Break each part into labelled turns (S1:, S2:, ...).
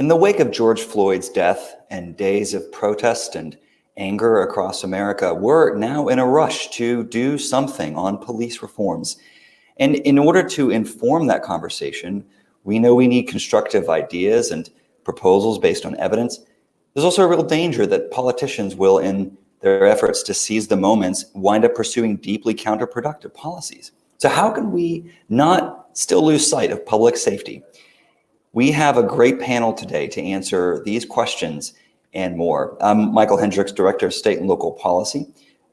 S1: In the wake of George Floyd's death and days of protest and anger across America, we're now in a rush to do something on police reforms. And in order to inform that conversation, we know we need constructive ideas and proposals based on evidence. There's also a real danger that politicians will, in their efforts to seize the moments, wind up pursuing deeply counterproductive policies. So how can we not still lose sight of public safety? We have a great panel today to answer these questions and more. I'm Michael Hendrix, Director of State and Local Policy.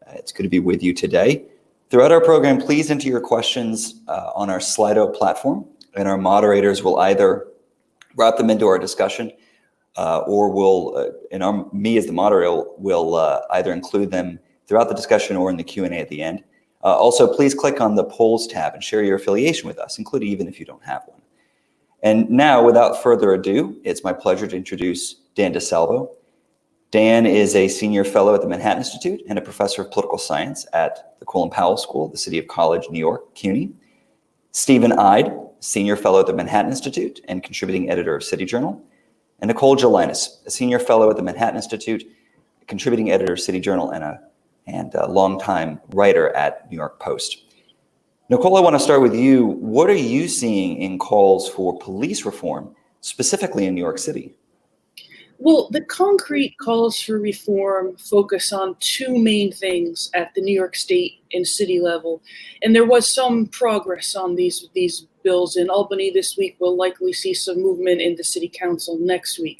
S1: It's good to be with you today. Throughout our program, please enter your questions on our Slido platform, and our moderators will either route them into our discussion or me as the moderator will either include them throughout the discussion or in the Q&A at the end. Also, please click on the polls tab and share your affiliation with us, including even if you don't have one. And now, without further ado, it's my pleasure to introduce Dan DiSalvo. Dan is a senior fellow at the Manhattan Institute and a professor of political science at the Colin Powell School at the City of College, New York, CUNY. Stephen Eide, senior fellow at the Manhattan Institute and contributing editor of City Journal. And Nicole Gelinas, a senior fellow at the Manhattan Institute, contributing editor of City Journal and a longtime writer at New York Post. Nicole, I want to start with you. What are you seeing in calls for police reform, specifically in New York City?
S2: Well, the concrete calls for reform focus on two main things at the New York State and city level. And there was some progress on these bills in Albany this week. We'll likely see some movement in the city council next week.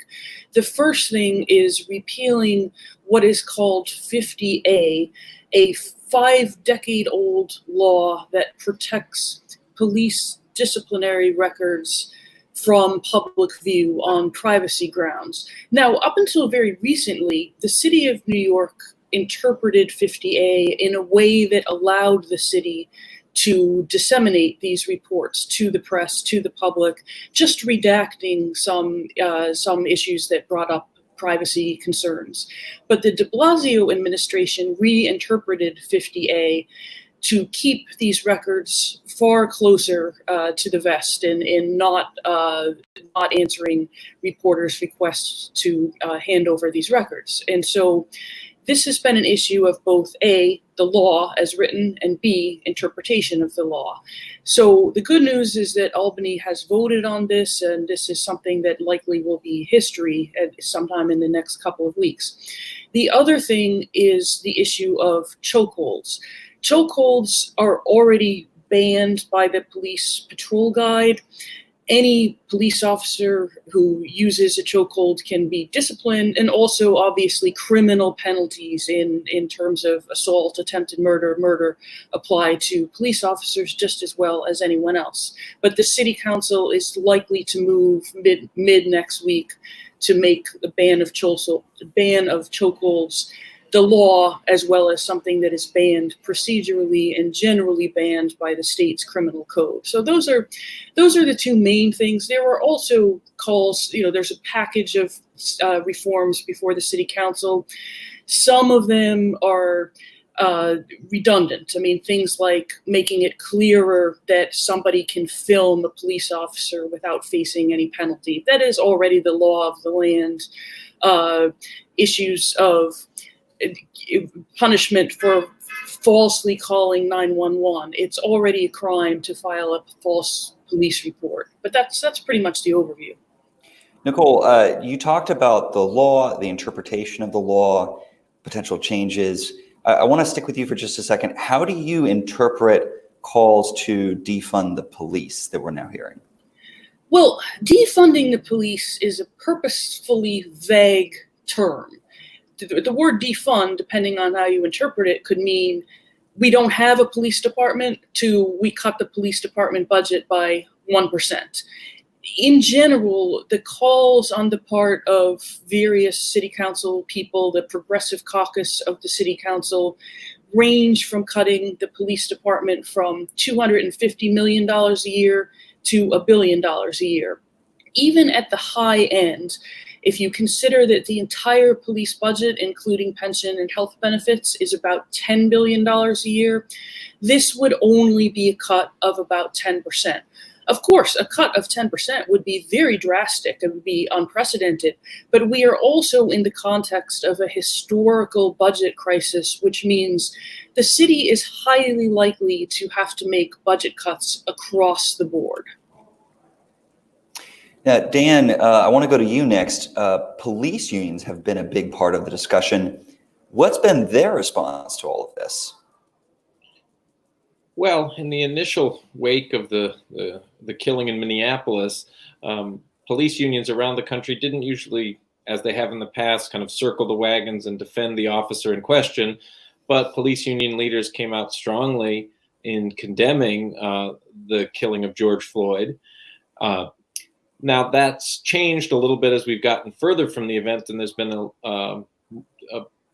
S2: The first thing is repealing what is called 50A, a 5-decade-old law that protects police disciplinary records from public view on privacy grounds. Now, up until very recently, the city of New York interpreted 50A in a way that allowed the city to disseminate these reports to the press, to the public, just redacting some issues that brought up privacy concerns. But the de Blasio administration reinterpreted 50A to keep these records far closer to the vest and not answering reporters' requests to hand over these records. And so this has been an issue of both A, the law as written, and B, interpretation of the law. So the good news is that Albany has voted on this, and this is something that likely will be history sometime in the next couple of weeks. The other thing is the issue of chokeholds. Chokeholds are already banned by the police patrol guide. Any police officer who uses a chokehold can be disciplined, and also obviously criminal penalties in terms of assault, attempted murder apply to police officers just as well as anyone else. But the city council is likely to move mid next week to make the ban of chokeholds the law, as well as something that is banned procedurally and generally banned by the state's criminal code. So those are the two main things. There are also calls, there's a package of reforms before the city council. Some of them are redundant. I mean, things like making it clearer that somebody can film a police officer without facing any penalty. That is already the law of the land. Issues of punishment for falsely calling 911. It's already a crime to file a false police report. But that's pretty much the overview.
S1: Nicole, you talked about the law, the interpretation of the law, potential changes. I want to stick with you for just a second. How do you interpret calls to defund the police that we're now hearing?
S2: Well, defunding the police is a purposefully vague term. The word defund, depending on how you interpret it, could mean we don't have a police department to we cut the police department budget by 1%. In general, the calls on the part of various city council people, the progressive caucus of the city council, range from cutting the police department from $250 million a year to $1 billion a year. Even at the high end, if you consider that the entire police budget, including pension and health benefits, is about $10 billion a year, this would only be a cut of about 10%. Of course, a cut of 10% would be very drastic. It would be unprecedented. But we are also in the context of a historical budget crisis, which means the city is highly likely to have to make budget cuts across the board.
S1: Now, Dan, I want to go to you next. Police unions have been a big part of the discussion. What's been their response to all of this?
S3: Well, in the initial wake of the killing in Minneapolis, police unions around the country didn't usually, as they have in the past, kind of circle the wagons and defend the officer in question. But police union leaders came out strongly in condemning the killing of George Floyd. Now, that's changed a little bit as we've gotten further from the event, and there's been a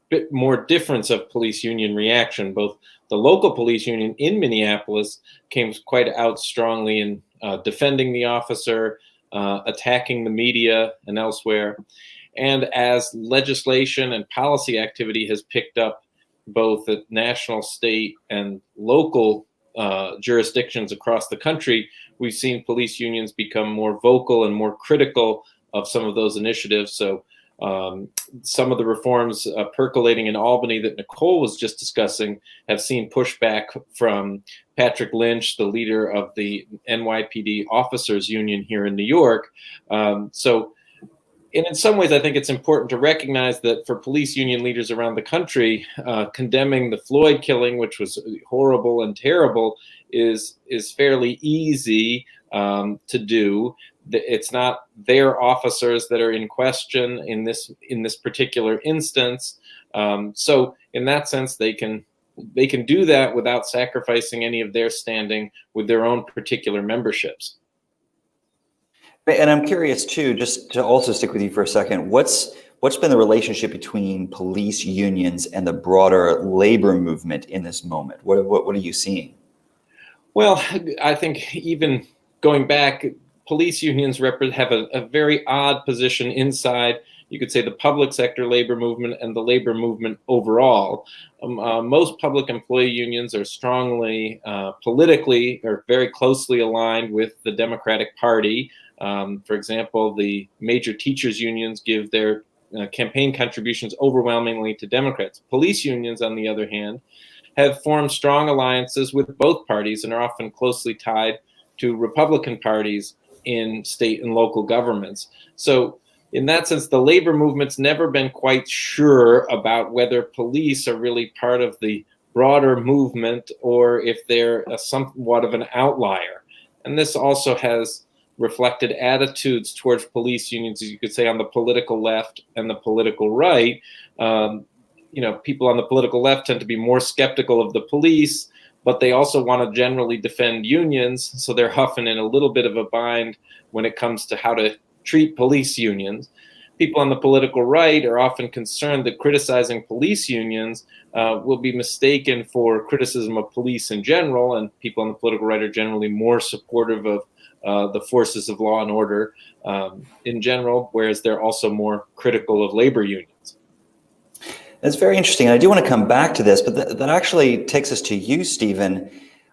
S3: bit more difference of police union reaction. Both the local police union in Minneapolis came quite out strongly in defending the officer, attacking the media and elsewhere. And as legislation and policy activity has picked up both at national, state, and local jurisdictions across the country, we've seen police unions become more vocal and more critical of some of those initiatives. So some of the reforms percolating in Albany that Nicole was just discussing have seen pushback from Patrick Lynch, the leader of the NYPD Officers Union here in New York. And in some ways, I think it's important to recognize that for police union leaders around the country, condemning the Floyd killing, which was horrible and terrible, is fairly easy to do. It's not their officers that are in question in this particular instance. So in that sense, they can do that without sacrificing any of their standing with their own particular memberships.
S1: And I'm curious too, just to also stick with you for a second, what's been the relationship between police unions and the broader labor movement in this moment? What are you seeing?
S3: Well, I think even going back, police unions have a very odd position inside, you could say, the public sector labor movement and the labor movement overall. Most public employee unions are strongly politically or very closely aligned with the Democratic Party. For example, the major teachers unions give their campaign contributions overwhelmingly to Democrats. Police unions, on the other hand, have formed strong alliances with both parties and are often closely tied to Republican parties in state and local governments. So in that sense, the labor movement's never been quite sure about whether police are really part of the broader movement or if they're somewhat of an outlier. And this also has reflected attitudes towards police unions, as you could say, on the political left and the political right. People on the political left tend to be more skeptical of the police, but they also want to generally defend unions. So they're huffing in a little bit of a bind when it comes to how to treat police unions. People on the political right are often concerned that criticizing police unions will be mistaken for criticism of police in general, and people on the political right are generally more supportive of the forces of law and order in general, whereas they're also more critical of labor unions.
S1: That's very interesting. And I do want to come back to this, but that actually takes us to you, Stephen,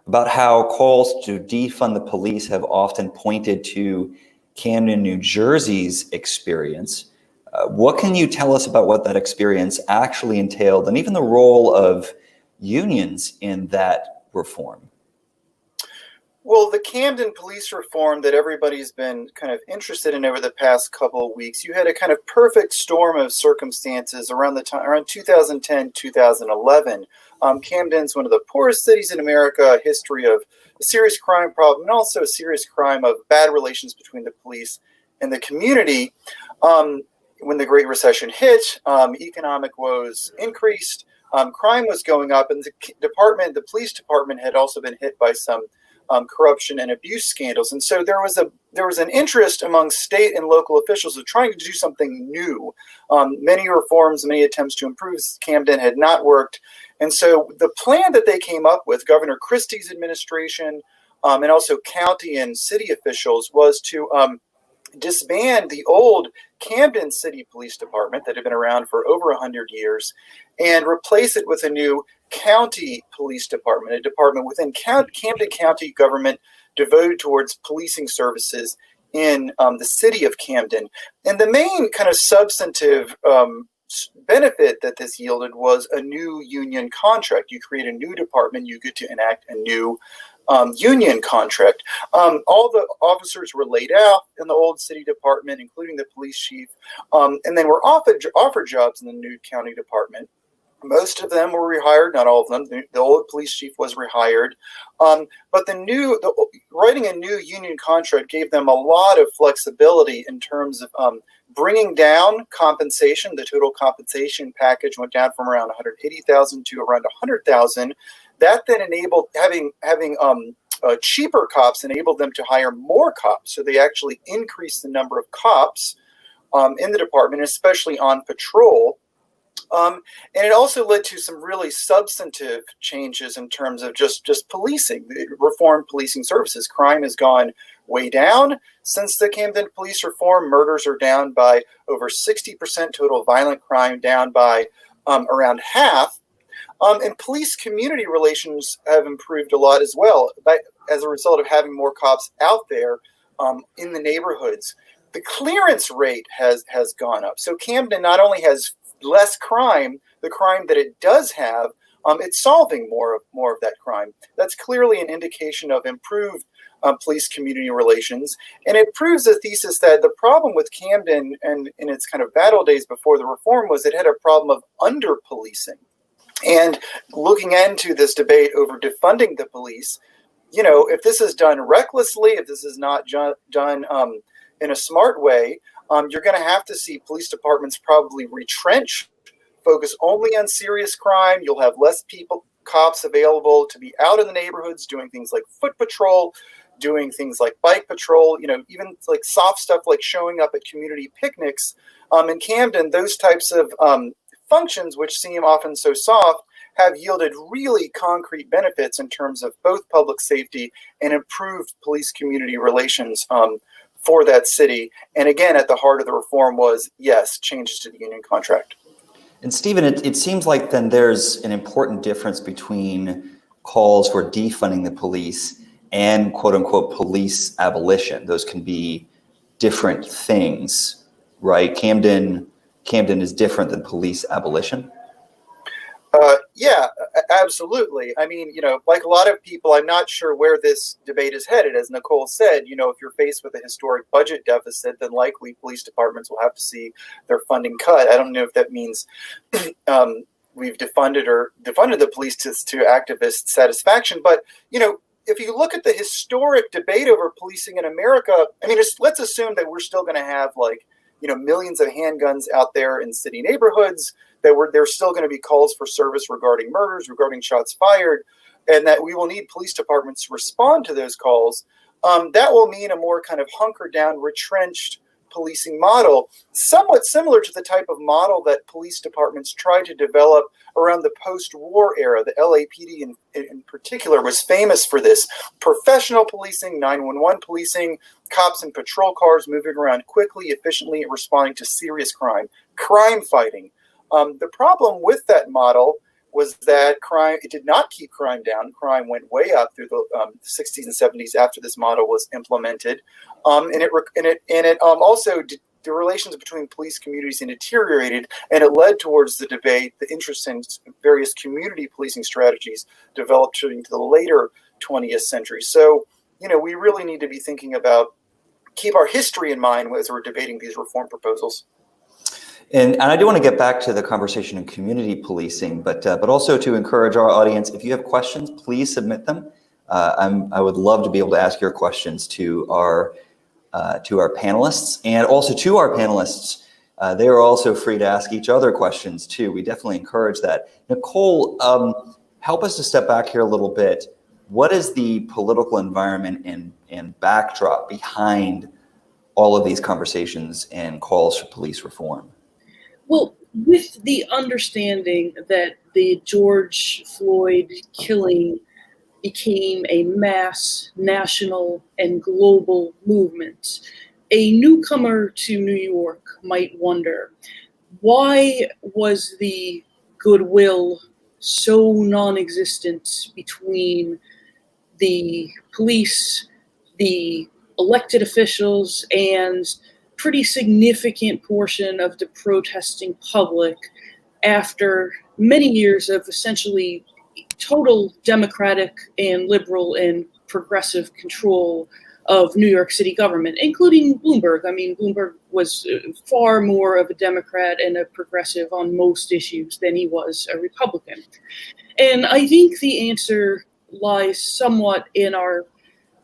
S1: about how calls to defund the police have often pointed to Camden, New Jersey's experience. What can you tell us about what that experience actually entailed, and even the role of unions in that reform?
S4: Well, the Camden police reform that everybody's been kind of interested in over the past couple of weeks, you had a kind of perfect storm of circumstances around 2010, 2011. Camden's one of the poorest cities in America, a history of a serious crime problem, and also a serious crime of bad relations between the police and the community. When the Great Recession hit, economic woes increased, crime was going up, and the police department had also been hit by some corruption and abuse scandals. And so there was an interest among state and local officials of trying to do something new. Many reforms, many attempts to improve Camden had not worked. And so the plan that they came up with, Governor Christie's administration, and also county and city officials, was to disband the old Camden City Police Department that had been around for over 100 years and replace it with a new county police department, a department within Camden County government devoted towards policing services in the city of Camden. And the main kind of substantive benefit that this yielded was a new union contract. You create a new department, you get to enact a new union contract. All the officers were laid out in the old city department, including the police chief, and then were offered jobs in the new county department. Most of them were rehired, not all of them. The old police chief was rehired, but writing a new union contract gave them a lot of flexibility in terms of bringing down compensation. The total compensation package went down from around $180,000 to around $100,000. That then enabled having cheaper cops enabled them to hire more cops. So they actually increased the number of cops in the department, especially on patrol. And it also led to some really substantive changes in terms of just policing, reformed policing services. Crime has gone way down since the Camden police reform. Murders are down by over 60%, total violent crime down by around half. And police community relations have improved a lot as well as a result of having more cops out there in the neighborhoods. The clearance rate has gone up. So Camden not only has less crime, the crime that it does have, it's solving more of that crime. That's clearly an indication of improved police community relations. And it proves the thesis that the problem with Camden and in its kind of battle days before the reform was it had a problem of under-policing. And looking into this debate over defunding the police, if this is done recklessly, if this is not done in a smart way, you're going to have to see police departments probably retrench, focus only on serious crime. You'll have less cops available to be out in the neighborhoods doing things like foot patrol, doing things like bike patrol, even like soft stuff like showing up at community picnics. In Camden, those types of functions, which seem often so soft, have yielded really concrete benefits in terms of both public safety and improved police community relations for that city. And again, at the heart of the reform was, yes, changes to the union contract.
S1: And Stephen, it seems like then there's an important difference between calls for defunding the police and quote unquote police abolition. Those can be different things, right? Camden is different than police abolition.
S4: Yeah, absolutely. I mean, like a lot of people, I'm not sure where this debate is headed. As Nicole said, if you're faced with a historic budget deficit, then likely police departments will have to see their funding cut. I don't know if that means we've defunded the police to activist satisfaction. But, if you look at the historic debate over policing in America, I mean, let's assume that we're still going to have millions of handguns out there in city neighborhoods, that there's still going to be calls for service regarding murders, regarding shots fired, and that we will need police departments to respond to those calls. That will mean a more kind of hunkered down, retrenched policing model, somewhat similar to the type of model that police departments tried to develop around the post-war era. The LAPD in particular was famous for this. Professional policing, 911 policing, cops in patrol cars moving around quickly, efficiently, responding to serious crime fighting. The problem with that model was that it did not keep crime down. Crime went way up through the 60s and 70s after this model was implemented, and also the relations between police communities deteriorated, and it led towards the debate, the interest in various community policing strategies developed into the later 20th century. So, we really need to be thinking about, keep our history in mind as we're debating these reform proposals.
S1: And I do want to get back to the conversation in community policing, but also to encourage our audience, if you have questions, please submit them. I would love to be able to ask your questions to our panelists, and also to our panelists. They are also free to ask each other questions too. We definitely encourage that. Nicole, help us to step back here a little bit. What is the political environment and backdrop behind all of these conversations and calls for police reform?
S2: Well, with the understanding that the George Floyd killing became a mass, national, and global movement, a newcomer to New York might wonder, why was the goodwill so non-existent between the police the elected officials and pretty significant portion of the protesting public after many years of essentially total Democratic and liberal and progressive control of New York City government, including Bloomberg. I mean, Bloomberg was far more of a Democrat and a progressive on most issues than he was a Republican. And I think the answer lies somewhat in our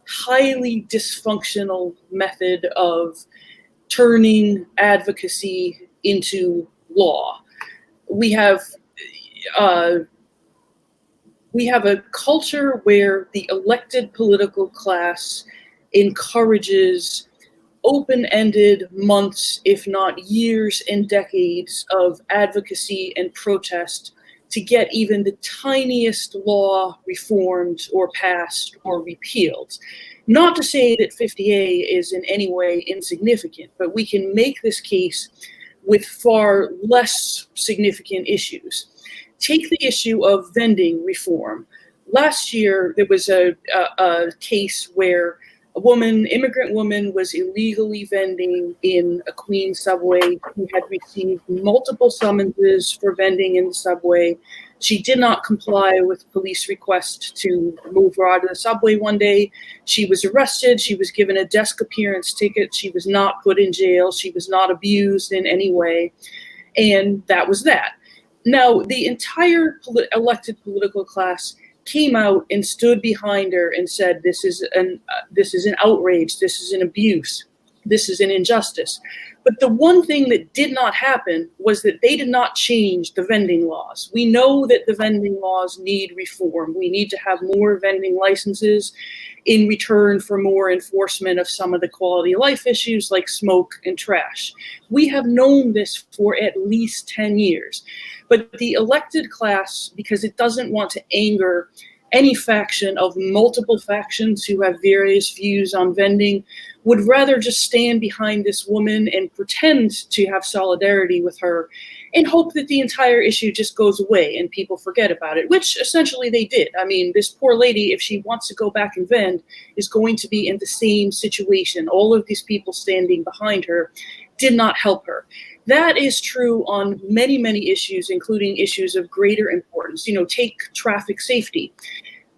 S2: highly dysfunctional method of turning advocacy into law. We have a culture where the elected political class encourages open-ended months, if not years and decades, of advocacy and protest to get even the tiniest law reformed or passed or repealed. Not to say that 50A is in any way insignificant, but we can make this case with far less significant issues. Take the issue of vending reform. Last year, there was a case where immigrant woman was illegally vending in a Queens subway. Who had received multiple summonses for vending in the subway. She did not comply with police requests to move her out of the subway one day. She was arrested. She was given a desk appearance ticket. She was not put in jail. She was not abused in any way. And that was that. Now, the entire elected political class came out and stood behind her and said, this is an outrage, this is an abuse, this is an injustice. But the one thing that did not happen was that they did not change the vending laws. We know that the vending laws need reform. We need to have more vending licenses in return for more enforcement of some of the quality of life issues like smoke and trash. We have known this for at least 10 years. But the elected class, because it doesn't want to anger any faction of multiple factions who have various views on vending, would rather just stand behind this woman and pretend to have solidarity with her and hope that the entire issue just goes away and people forget about it, which essentially they did. I mean, this poor lady, if she wants to go back and vend, is going to be in the same situation. All of these people standing behind her did not help her. That is true on many, many issues, including issues of greater importance. Take traffic safety.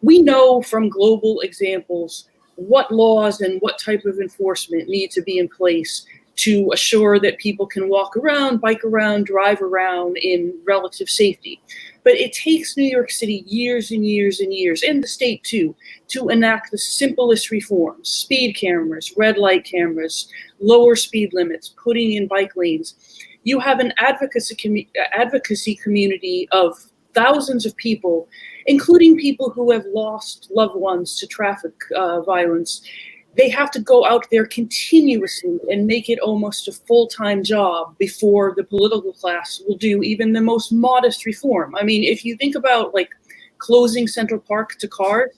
S2: We know from global examples what laws and what type of enforcement need to be in place to assure that people can walk around, bike around, drive around in relative safety. But it takes New York City years and years and years, and the state too, to enact the simplest reforms: speed cameras, red light cameras, lower speed limits, putting in bike lanes. You have an advocacy community of thousands of people, including people who have lost loved ones to traffic violence. They have to go out there continuously and make it almost a full-time job before the political class will do even the most modest reform. I mean, if you think about like closing Central Park to cars,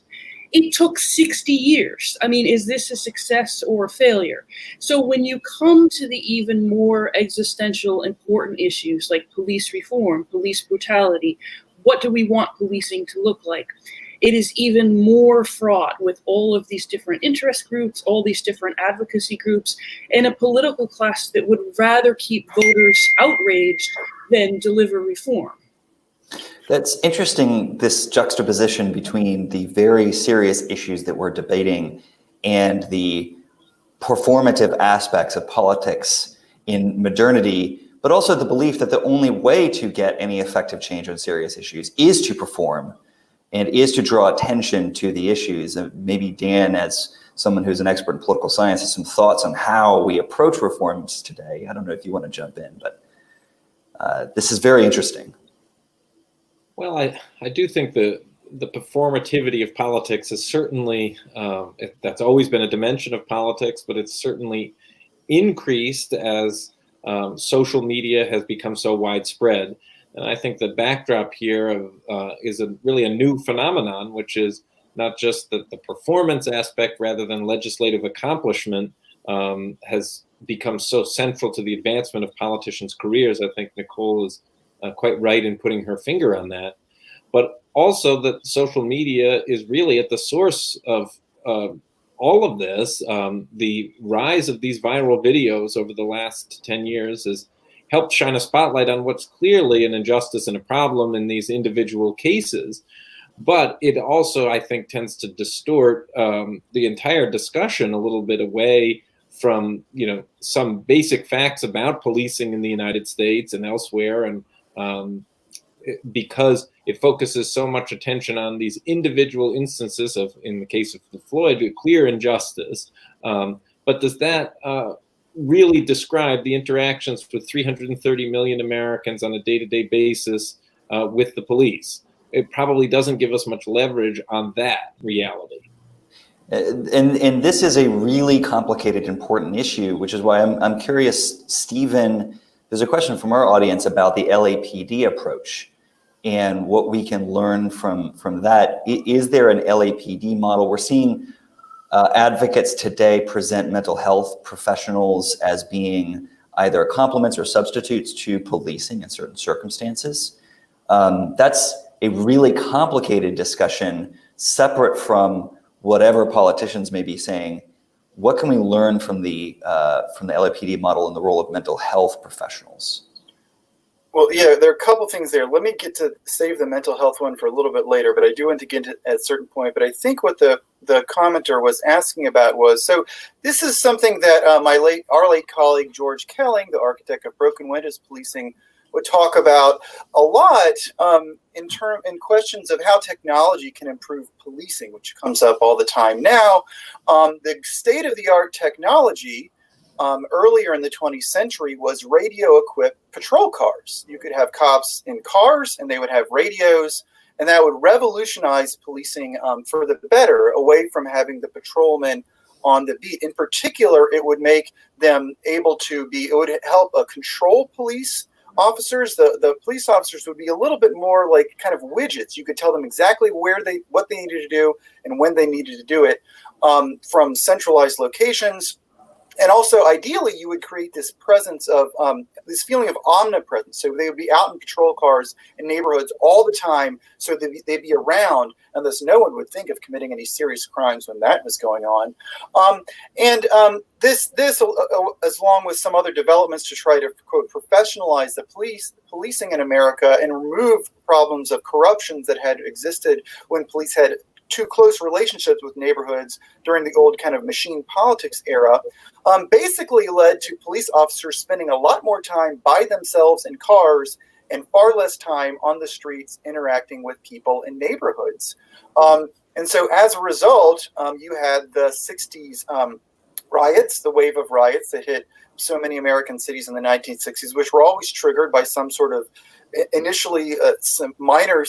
S2: it took 60 years. I mean, is this a success or a failure? So when you come to the even more existential, important issues like police reform, police brutality, what do we want policing to look like? It is even more fraught with all of these different interest groups, all these different advocacy groups, and a political class that would rather keep voters outraged than deliver reform.
S1: That's interesting, this juxtaposition between the very serious issues that we're debating and the performative aspects of politics in modernity, but also the belief that the only way to get any effective change on serious issues is to perform and is to draw attention to the issues. And maybe Dan, as someone who's an expert in political science, has some thoughts on how we approach reforms today. I don't know if you want to jump in, but this is very interesting.
S3: Well, I do think the performativity of politics is certainly, that's always been a dimension of politics, but it's certainly increased as social media has become so widespread. And I think the backdrop here is really a new phenomenon, which is not just the performance aspect rather than legislative accomplishment has become so central to the advancement of politicians' careers. I think Nicole is quite right in putting her finger on that. But also that social media is really at the source of all of this, the rise of these viral videos over the last 10 years has helped shine a spotlight on what's clearly an injustice and a problem in these individual cases. But it also, I think, tends to distort the entire discussion a little bit away from, some basic facts about policing in the United States and elsewhere, and because it focuses so much attention on these individual instances of, in the case of the Floyd, clear injustice. But does that really describe the interactions with 330 million Americans on a day-to-day basis with the police? It probably doesn't give us much leverage on that reality.
S1: And this is a really complicated, important issue, which is why I'm curious, Stephen, there's a question from our audience about the LAPD approach and what we can learn from that. Is there an LAPD model? We're seeing advocates today present mental health professionals as being either complements or substitutes to policing in certain circumstances. That's a really complicated discussion, separate from whatever politicians may be saying. What can we learn from the LAPD model and the role of mental health professionals?
S4: Well, yeah, there are a couple things there. Let me get to save the mental health one for a little bit later, but I do want to get to at a certain point. But I think what the commenter was asking about was, so this is something that our late colleague George Kelling, the architect of broken windows policing, would talk about a lot in questions of how technology can improve policing, which comes up all the time now. The state-of-the-art technology earlier in the 20th century was radio-equipped patrol cars. You could have cops in cars, and they would have radios, and that would revolutionize policing for the better, away from having the patrolmen on the beat. In particular, it would make them able to it would help control police officers. The police officers would be a little bit more like kind of widgets. You could tell them exactly what they needed to do and when they needed to do it from centralized locations. And also, ideally, you would create this presence of this feeling of omnipresence. So they would be out in patrol cars in neighborhoods all the time. So they'd be around, and thus no one would think of committing any serious crimes when that was going on. This, along with some other developments to try to, quote, professionalize the policing in America and remove problems of corruption that had existed when police had too close relationships with neighborhoods during the old kind of machine politics era, basically led to police officers spending a lot more time by themselves in cars and far less time on the streets interacting with people in neighborhoods. And so as a result, you had the 60s riots, the wave of riots that hit so many American cities in the 1960s, which were always triggered by some sort of initially some minor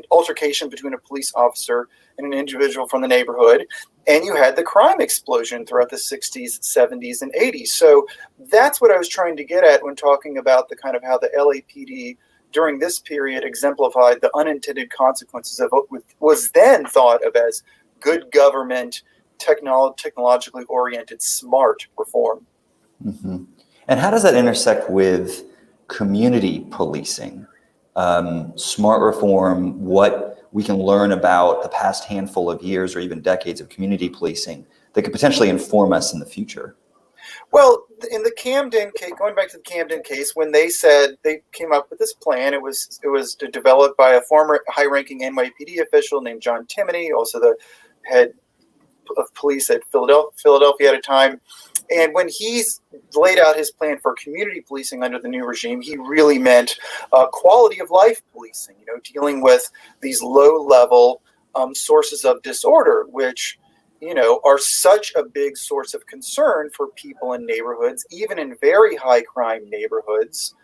S4: altercation between a police officer and an individual from the neighborhood. And you had the crime explosion throughout the 60s, 70s, and 80s. So that's what I was trying to get at when talking about the kind of how the LAPD during this period exemplified the unintended consequences of what was then thought of as good government, technologically oriented, smart reform.
S1: Mm-hmm. And how does that intersect with community policing, smart reform, what we can learn about the past handful of years or even decades of community policing that could potentially inform us in the future?
S4: Well, in the Camden case, going back to the Camden case, when they said they came up with this plan, it was developed by a former high-ranking NYPD official named John Timoney, also the head of police at Philadelphia at a time. And when he laid out his plan for community policing under the new regime, he really meant quality of life policing, dealing with these low-level sources of disorder, which, are such a big source of concern for people in neighborhoods, even in very high-crime neighborhoods.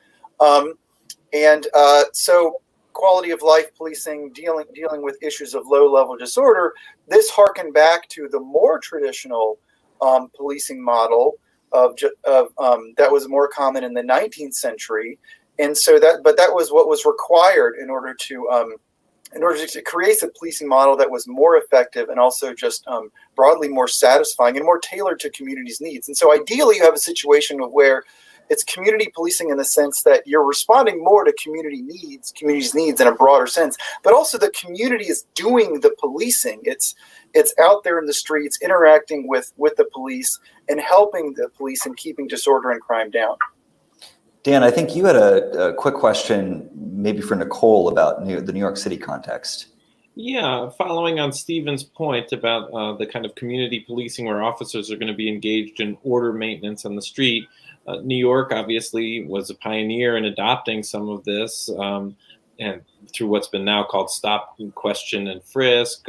S4: So quality of life policing, dealing with issues of low-level disorder, this harkened back to the more traditional policing model that was more common in the 19th century, and so that was what was required in order to create a policing model that was more effective and also just broadly more satisfying and more tailored to communities' needs. And so ideally, you have a situation where it's community policing in the sense that you're responding more to communities' needs in a broader sense, but also the community is doing the policing. It's It's out there in the streets, interacting with the police and helping the police in keeping disorder and crime down.
S1: Dan, I think you had a quick question maybe for Nicole about the New York City context.
S3: Yeah, following on Stephen's point about the kind of community policing where officers are going to be engaged in order maintenance on the street, New York obviously was a pioneer in adopting some of this, and through what's been now called stop, question, and frisk,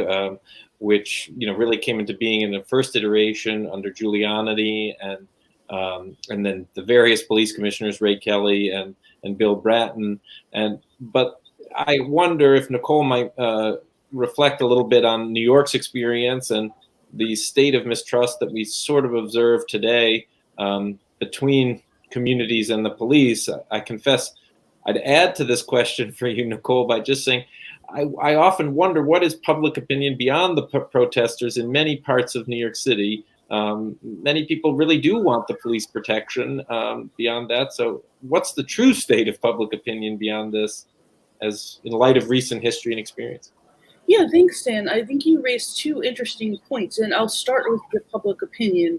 S3: which really came into being in the first iteration under Giuliani, and then the various police commissioners, Ray Kelly and Bill Bratton, but I wonder if Nicole might reflect a little bit on New York's experience and the state of mistrust that we sort of observe today between communities and the police. I confess I'd add to this question for you, Nicole, by just saying I often wonder what is public opinion beyond the protesters in many parts of New York City. Many people really do want the police protection beyond that. So what's the true state of public opinion beyond this, as in light of recent history and experience?
S2: Yeah, thanks, Dan. I think you raised two interesting points, and I'll start with the public opinion.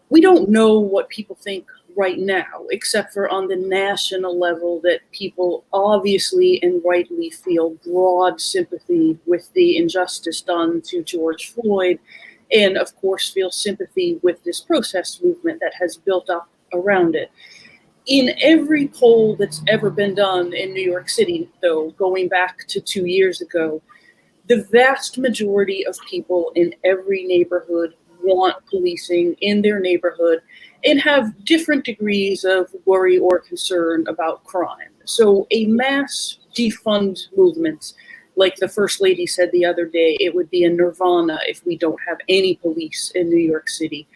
S2: We don't know what people think right now, except for on the national level that people obviously and rightly feel broad sympathy with the injustice done to George Floyd, and of course feel sympathy with this protest movement that has built up around it. In every poll that's ever been done in New York City, though, going back to 2 years ago, the vast majority of people in every neighborhood want policing in their neighborhood and have different degrees of worry or concern about crime. So a mass defund movement, like the First Lady said the other day, it would be a nirvana if we don't have any police in New York City.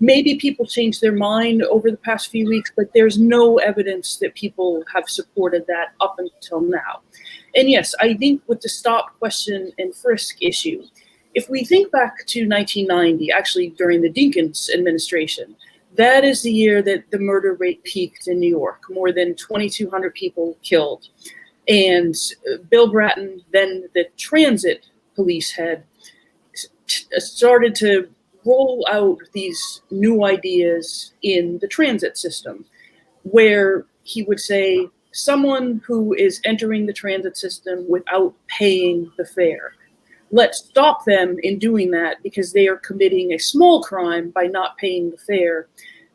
S2: Maybe people changed their mind over the past few weeks, but there's no evidence that people have supported that up until now. And yes, I think with the stop, question, and frisk issue, if we think back to 1990, actually during the Dinkins administration, that is the year that the murder rate peaked in New York, more than 2,200 people killed. And Bill Bratton, then the transit police head, started to roll out these new ideas in the transit system, where he would say, someone who is entering the transit system without paying the fare, let's stop them in doing that because they are committing a small crime by not paying the fare.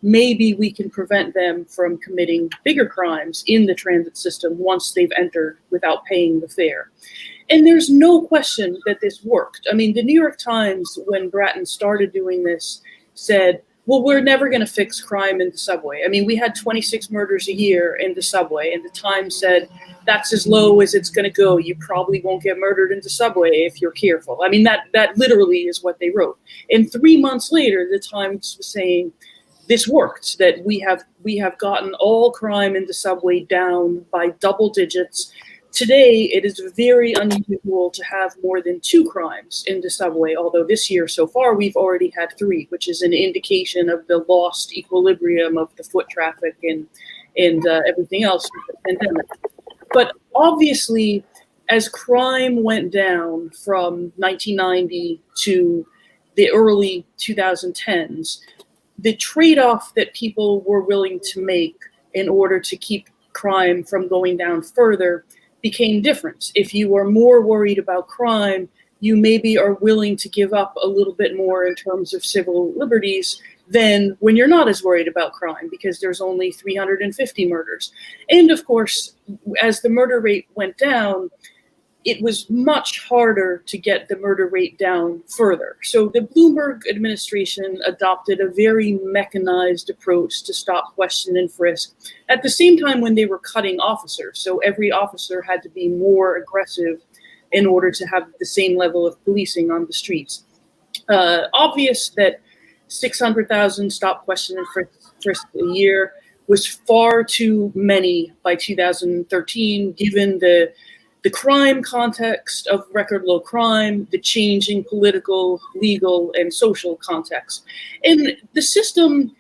S2: Maybe we can prevent them from committing bigger crimes in the transit system once they've entered without paying the fare. And there's no question that this worked. I mean, the New York Times, when Bratton started doing this, said, well, we're never going to fix crime in the subway. I mean, we had 26 murders a year in the subway, and the Times said, that's as low as it's going to go. You probably won't get murdered in the subway if you're careful. I mean, that literally is what they wrote. And 3 months later, the Times was saying, this worked, that we have gotten all crime in the subway down by double digits. Today, it is very unusual to have more than 2 crimes in the subway, although this year so far we've already had 3, which is an indication of the lost equilibrium of the foot traffic and everything else with the pandemic. But obviously, as crime went down from 1990 to the early 2010s, the trade-off that people were willing to make in order to keep crime from going down further became different. If you are more worried about crime, you maybe are willing to give up a little bit more in terms of civil liberties than when you're not as worried about crime, because there's only 350 murders. And of course, as the murder rate went down, it was much harder to get the murder rate down further. So the Bloomberg administration adopted a very mechanized approach to stop, question, and frisk at the same time when they were cutting officers. So every officer had to be more aggressive in order to have the same level of policing on the streets. Obvious that 600,000 stop, question, and frisk a year was far too many by 2013, given the crime context of record low crime, the changing political, legal, and social context. And the system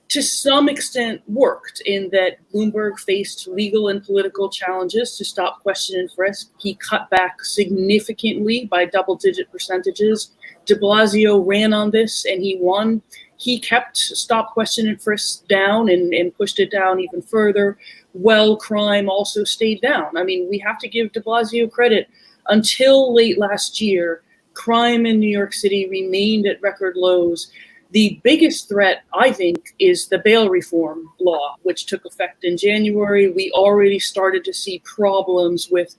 S2: to some extent worked, in that Bloomberg faced legal and political challenges to stop, question, and frisk. He cut back significantly by double-digit percentages. De Blasio ran on this and he won. He kept stop, question, and frisk down and pushed it down even further. Well, crime also stayed down. I mean, we have to give de Blasio credit. Until late last year, crime in New York City remained at record lows. The biggest threat, I think, is the bail reform law, which took effect in January. We already started to see problems with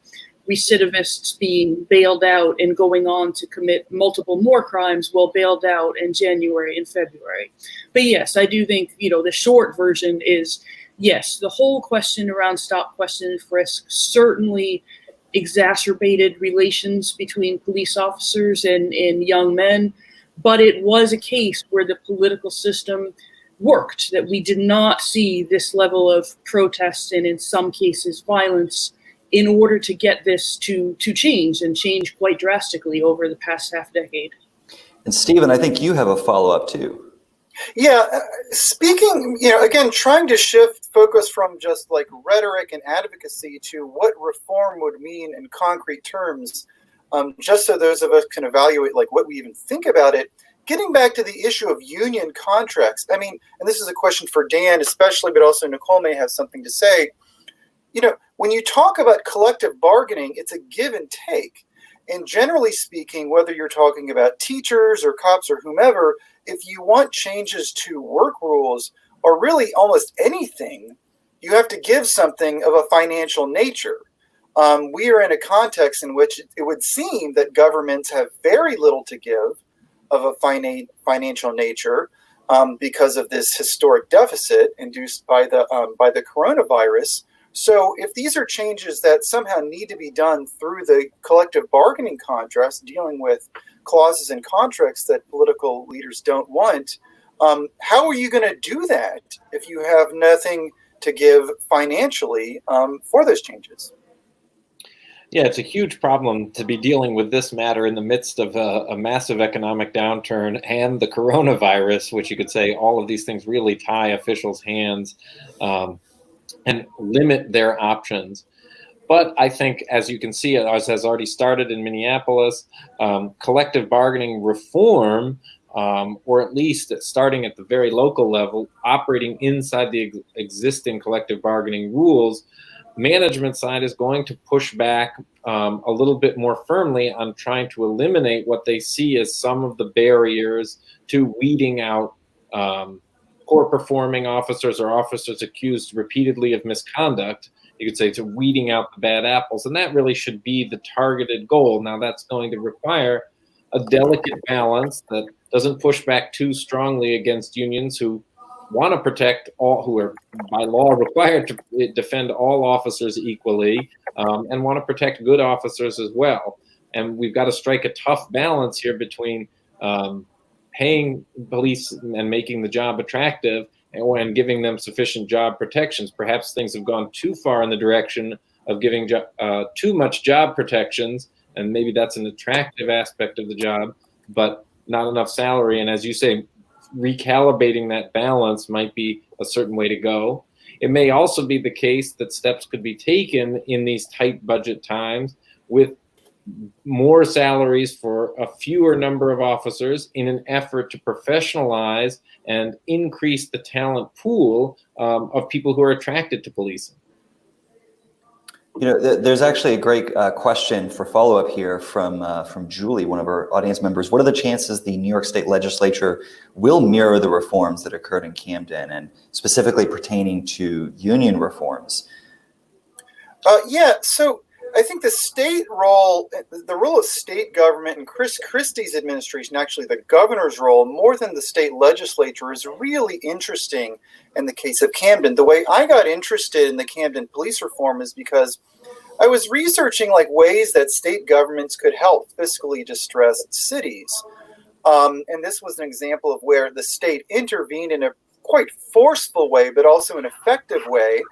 S2: recidivists being bailed out and going on to commit multiple more crimes while bailed out in January and February. But yes, I do think, the short version is, yes, the whole question around stop, question, and frisk certainly exacerbated relations between police officers and young men. But it was a case where the political system worked, that we did not see this level of protest and, in some cases, violence in order to get this to change, and change quite drastically over the past half decade.
S1: And Stephen, I think you have a follow-up too.
S4: Yeah, speaking, again, trying to shift focus from just like rhetoric and advocacy to what reform would mean in concrete terms. Just so those of us can evaluate like what we even think about it, getting back to the issue of union contracts. I mean, and this is a question for Dan especially, but also Nicole may have something to say. When you talk about collective bargaining, it's a give and take. And generally speaking, whether you're talking about teachers or cops or whomever, if you want changes to work rules or really almost anything, you have to give something of a financial nature. We are in a context in which it would seem that governments have very little to give of a financial nature because of this historic deficit induced by the coronavirus. So if these are changes that somehow need to be done through the collective bargaining contracts, dealing with clauses in contracts that political leaders don't want, how are you going to do that if you have nothing to give financially for those changes?
S3: Yeah, it's a huge problem to be dealing with this matter in the midst of a massive economic downturn and the coronavirus, which you could say all of these things really tie officials' hands and limit their options. But I think, as you can see, as has already started in Minneapolis, collective bargaining reform, or at least starting at the very local level, operating inside the existing collective bargaining rules, management side is going to push back a little bit more firmly on trying to eliminate what they see as some of the barriers to weeding out poor performing officers or officers accused repeatedly of misconduct. You could say to weeding out the bad apples, and that really should be the targeted goal. Now that's going to require a delicate balance that doesn't push back too strongly against unions who want to protect all, who are by law required to defend all officers equally, and want to protect good officers as well. And we've got to strike a tough balance here between paying police and making the job attractive and giving them sufficient job protections. Perhaps things have gone too far in the direction of giving too much job protections, and maybe that's an attractive aspect of the job, but not enough salary. And as you say, recalibrating that balance might be a certain way to go. It may also be the case that steps could be taken in these tight budget times with more salaries for a fewer number of officers in an effort to professionalize and increase the talent pool of people who are attracted to policing.
S1: There's actually a great question for follow-up here from Julie, one of our audience members. What are the chances the New York State Legislature will mirror the reforms that occurred in Camden, and specifically pertaining to union reforms?
S4: So I think the state role, the role of state government and Chris Christie's administration, actually the governor's role, more than the state legislature, is really interesting in the case of Camden. The way I got interested in the Camden police reform is because I was researching like ways that state governments could help fiscally distressed cities. And this was an example of where the state intervened in a quite forceful way, but also an effective way.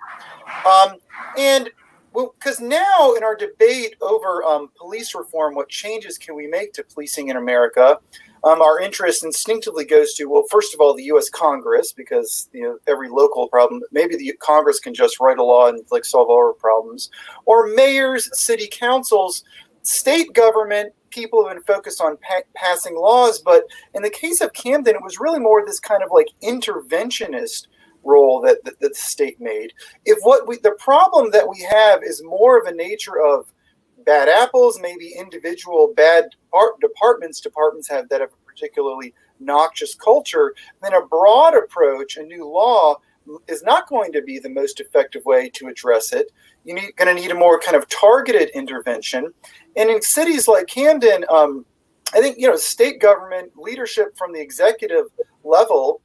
S4: Well, because now in our debate over police reform, what changes can we make to policing in America? our interest instinctively goes to, well, first of all, the U.S. Congress, because every local problem, maybe the Congress can just write a law and like solve all our problems, or mayors, city councils, state government. People have been focused on passing laws, but in the case of Camden, it was really more this kind of like interventionist role that the state made. The problem that we have is more of a nature of bad apples, maybe individual bad departments that have a particularly noxious culture, then a broad approach, a new law, is not going to be the most effective way to address it. You're going to need a more kind of targeted intervention. And in cities like Camden, I think state government leadership from the executive level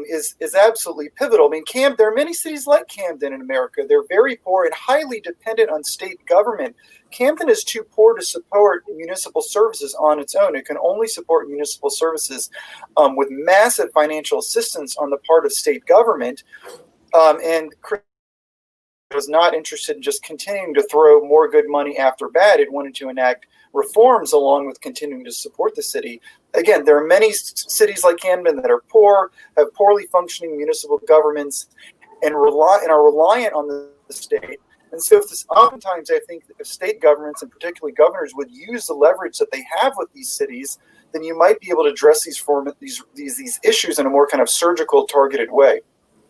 S4: is absolutely pivotal. I mean, there are many cities like Camden in America. They're very poor and highly dependent on state government. Camden is too poor to support municipal services on its own. It can only support municipal services with massive financial assistance on the part of state government. And Chris was not interested in just continuing to throw more good money after bad. It wanted to enact reforms along with continuing to support the city. Again, there are many cities like Camden that are poor, have poorly functioning municipal governments, and are reliant on the state. And so oftentimes I think if state governments, and particularly governors, would use the leverage that they have with these cities, then you might be able to address these issues in a more kind of surgical, targeted way.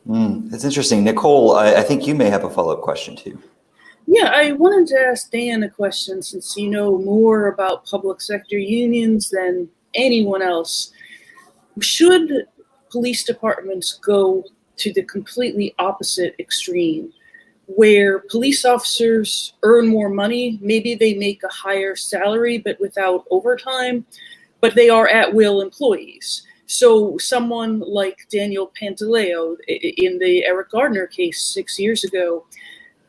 S1: That's interesting. Nicole, I think you may have a follow-up question too.
S2: Yeah, I wanted to ask Dan a question, since you know more about public sector unions than anyone else. Should police departments go to the completely opposite extreme, where police officers earn more money, maybe they make a higher salary but without overtime, but they are at-will employees? So someone like Daniel Pantaleo in the Eric Gardner case 6 years ago,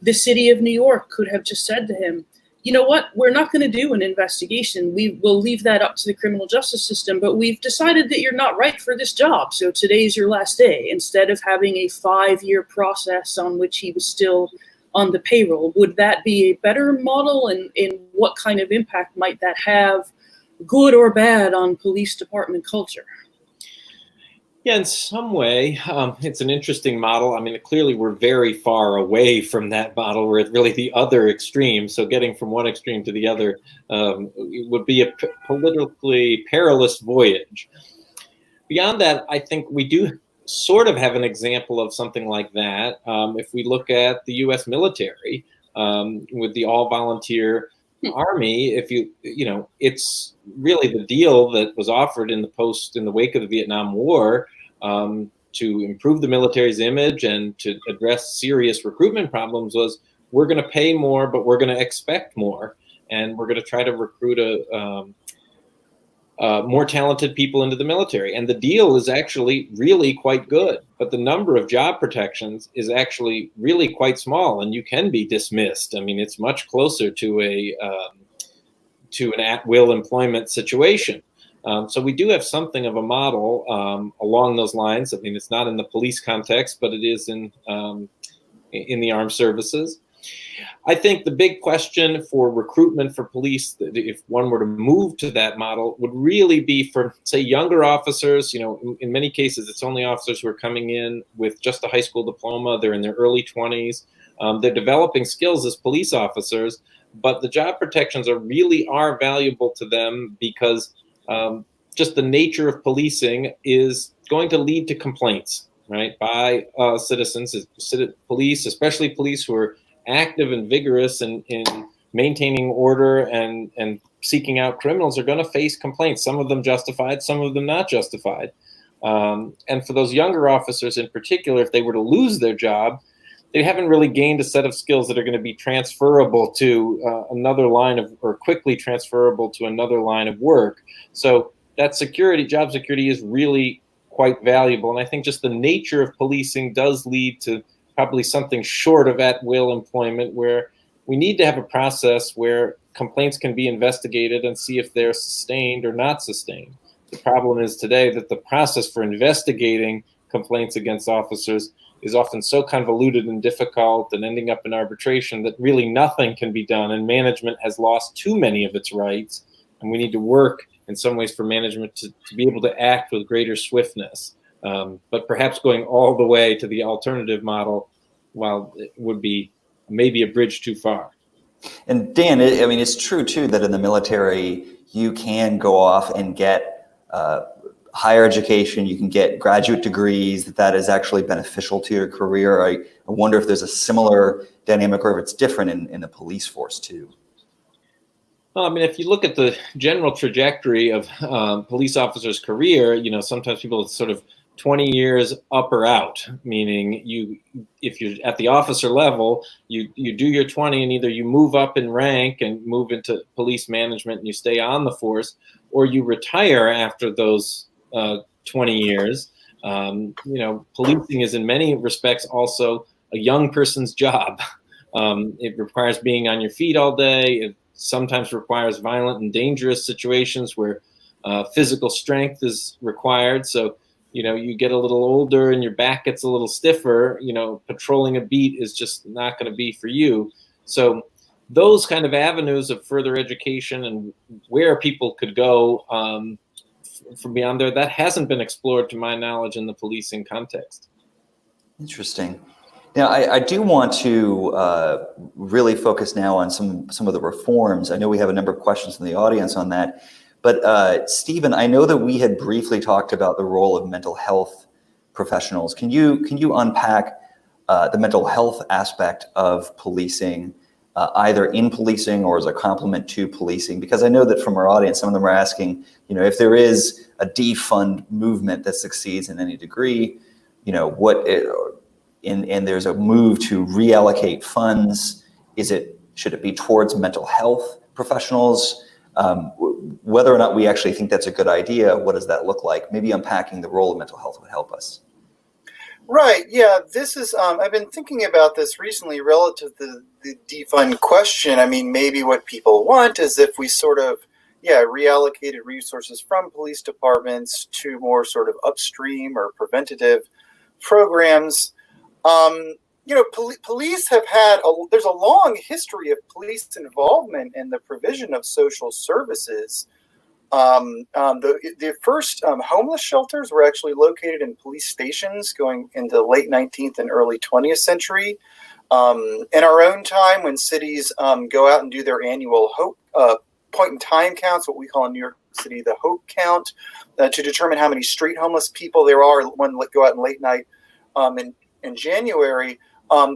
S2: the city of New York could have just said to him, you know what, we're not going to do an investigation. We will leave that up to the criminal justice system, but we've decided that you're not right for this job, so today's your last day, instead of having a 5-year process on which he was still on the payroll. Would that be a better model, and what kind of impact might that have, good or bad, on police department culture?
S3: Yeah, in some way, it's an interesting model. I mean, clearly we're very far away from that model. We're at really the other extreme. So getting from one extreme to the other would be a politically perilous voyage. Beyond that, I think we do sort of have an example of something like that. If we look at the U.S. military with the all-volunteer Army, it's really the deal that was offered in the wake of the Vietnam War to improve the military's image and to address serious recruitment problems was, we're going to pay more, but we're going to expect more, and we're going to try to recruit more talented people into the military. And the deal is actually really quite good, but the number of job protections is actually really quite small, and you can be dismissed. I mean, it's much closer to an at-will employment situation. So we do have something of a model along those lines. I mean, it's not in the police context, but it is in the armed services. I think the big question for recruitment for police, if one were to move to that model, would really be for, say, younger officers. In many cases, it's only officers who are coming in with just a high school diploma. They're in their early 20s. They're developing skills as police officers, but the job protections are valuable to them because just the nature of policing is going to lead to complaints, right, by citizens, police, especially police who are active and vigorous in maintaining order and seeking out criminals, are going to face complaints, some of them justified, some of them not justified. And for those younger officers in particular, if they were to lose their job, they haven't really gained a set of skills that are going to be transferable to another line of, or quickly transferable to another line of work. So that job security is really quite valuable. And I think just the nature of policing does lead to probably something short of at-will employment, where we need to have a process where complaints can be investigated and see if they're sustained or not sustained. The problem is today that the process for investigating complaints against officers is often so convoluted and difficult and ending up in arbitration that really nothing can be done, and management has lost too many of its rights. And we need to work in some ways for management to be able to act with greater swiftness. But perhaps going all the way to the alternative model, while it would be maybe a bridge too far.
S1: And Dan, I mean, it's true too that in the military, you can go off and get higher education, you can get graduate degrees, that is actually beneficial to your career. I wonder if there's a similar dynamic or if it's different in the police force too.
S3: Well, I mean, if you look at the general trajectory of police officers' career, sometimes people sort of 20 years up or out, meaning if you're at the officer level, you do your 20 and either you move up in rank and move into police management and you stay on the force, or you retire after those 20 years. Policing is in many respects also a young person's job. It requires being on your feet all day. It sometimes requires violent and dangerous situations where physical strength is required. So, you get a little older and your back gets a little stiffer, patrolling a beat is just not going to be for you. So those kind of avenues of further education and where people could go from beyond there, that hasn't been explored to my knowledge in the policing context. Interesting.
S1: Now, I do want to really focus now on some of the reforms. I know we have a number of questions from the audience on that. But Stephen, I know that we had briefly talked about the role of mental health professionals. Can you unpack the mental health aspect of policing, either in policing or as a complement to policing? Because I know that from our audience, some of them are asking, if there is a defund movement that succeeds in any degree, and there's a move to reallocate funds, should it be towards mental health professionals? Whether or not we actually think that's a good idea, what does that look like? Maybe unpacking the role of mental health would help us.
S4: Right. Yeah. This is, I've been thinking about this recently relative to the defund question. I mean, maybe what people want is if we sort of, reallocated resources from police departments to more sort of upstream or preventative programs. Police have had, there's a long history of police involvement in the provision of social services. The first homeless shelters were actually located in police stations going into the late 19th and early 20th century. In our own time, when cities go out and do their annual point in time counts, what we call in New York City the Hope Count, to determine how many street homeless people there are when they go out in late night in January.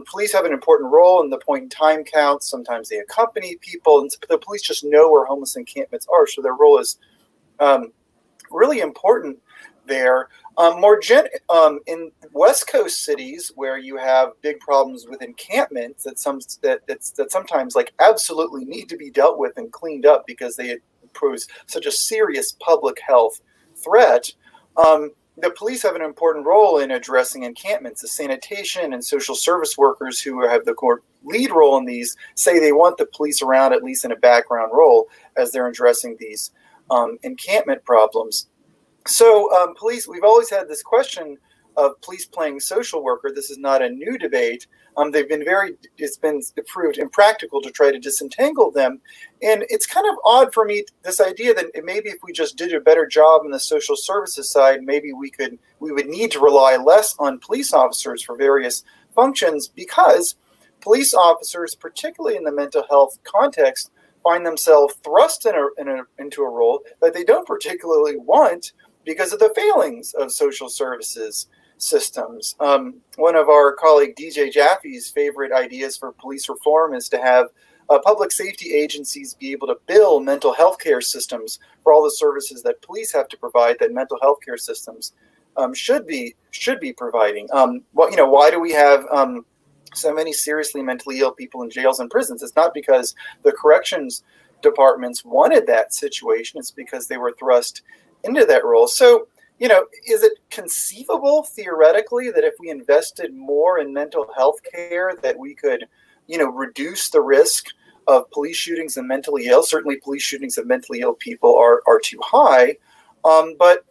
S4: Police have an important role in the point in time counts. Sometimes they accompany people, and the police just know where homeless encampments are. So their role is really important there. In West Coast cities, where you have big problems with encampments that sometimes like absolutely need to be dealt with and cleaned up because they pose such a serious public health threat. The police have an important role in addressing encampments. The sanitation and social service workers who have the lead role in these say they want the police around, at least in a background role, as they're addressing these encampment problems. So police, we've always had this question of police playing social worker. This is not a new debate. It's been proved impractical to try to disentangle them. And it's kind of odd for me, this idea that maybe if we just did a better job on the social services side, maybe we would need to rely less on police officers for various functions, because police officers, particularly in the mental health context, find themselves thrust into a role that they don't particularly want because of the failings of social services systems. One of our colleague DJ Jaffe's favorite ideas for police reform is to have public safety agencies be able to bill mental health care systems for all the services that police have to provide that mental health care systems should be providing. Why do we have so many seriously mentally ill people in jails and prisons? It's not because the corrections departments wanted that situation. It's because they were thrust into that role. So, is it conceivable theoretically that if we invested more in mental health care that we could, reduce the risk of police shootings and mentally ill? Certainly police shootings of mentally ill people are too high. But